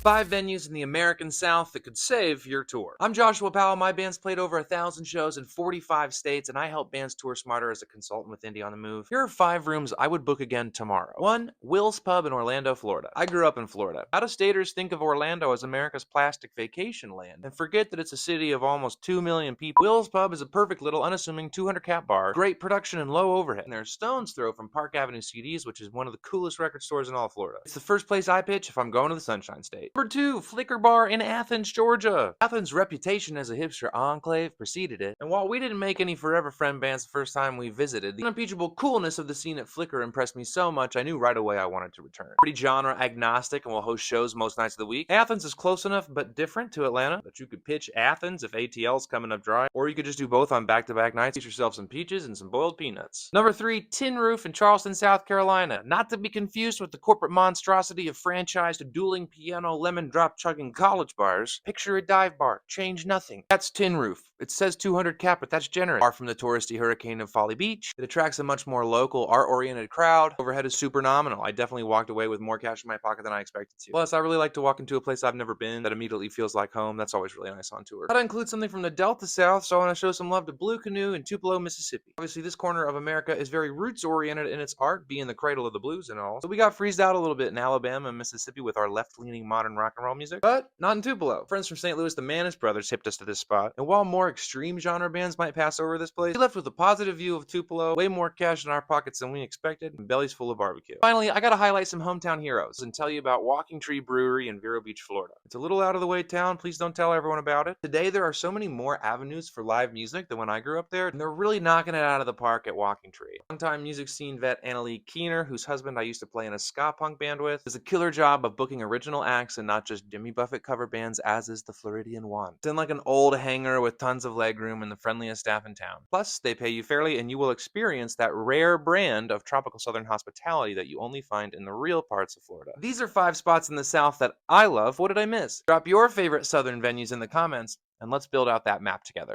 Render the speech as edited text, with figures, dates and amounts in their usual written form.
5 venues in the American South that could save your tour. I'm Joshua Powell. My band's played over 1,000 shows in 45 states, and I help bands tour smarter as a consultant with Indie on the Move. Here are 5 rooms I would book again tomorrow. 1. Will's Pub in Orlando, Florida. I grew up in Florida. Out-of-staters think of Orlando as America's plastic vacation land and forget that it's a city of almost 2 million people. Will's Pub is a perfect little unassuming 200-cap bar, great production and low overhead, and there's stone's throw from Park Avenue CDs, which is one of the coolest record stores in all of Florida. It's the first place I pitch if I'm going to the Sunshine State. Number 2, Flicker Bar in Athens, Georgia. Athens' reputation as a hipster enclave preceded it, and while we didn't make any Forever Friend bands the first time we visited, the unimpeachable coolness of the scene at Flicker impressed me so much I knew right away I wanted to return. Pretty genre agnostic and will host shows most nights of the week. Athens is close enough but different to Atlanta that you could pitch Athens if ATL's coming up dry, or you could just do both on back-to-back nights. Get yourself some peaches and some boiled peanuts. Number 3, Tin Roof in Charleston, South Carolina. Not to be confused with the corporate monstrosity of franchised dueling piano lemon drop chugging college bars. Picture a dive bar, change nothing. That's Tin Roof. It says 200 cap, but that's generous. Far from the touristy hurricane of Folly Beach, it attracts a much more local, art-oriented crowd. Overhead is super nominal. I definitely walked away with more cash in my pocket than I expected to. Plus, I really like to walk into a place I've never been that immediately feels like home. That's always really nice on tour. Gotta include something from the Delta South, so I want to show some love to Blue Canoe in Tupelo, Mississippi. Obviously, this corner of America is very roots-oriented in its art, being the cradle of the blues and all. So we got freezed out a little bit in Alabama and Mississippi with our left-leaning modern rock and roll music, but not in Tupelo. Friends from St. Louis, the Manis Brothers, hipped us to this spot, and while more extreme genre bands might pass over this place, we left with a positive view of Tupelo, way more cash in our pockets than we expected, and bellies full of barbecue. Finally, I gotta highlight some hometown heroes and tell you about Walking Tree Brewery in Vero Beach, Florida. It's a little out of the way town, please don't tell everyone about it. Today there are so many more avenues for live music than when I grew up there, and they're really knocking it out of the park at Walking Tree. Longtime music scene vet Annalie Keener, whose husband I used to play in a ska punk band with, does a killer job of booking original acts and not just Jimmy Buffett cover bands, as is the Floridian One. It's in like an old hangar with tons of legroom and the friendliest staff in town. Plus, they pay you fairly and you will experience that rare brand of tropical southern hospitality that you only find in the real parts of Florida. These are 5 spots in the South that I love. What did I miss? Drop your favorite southern venues in the comments and let's build out that map together.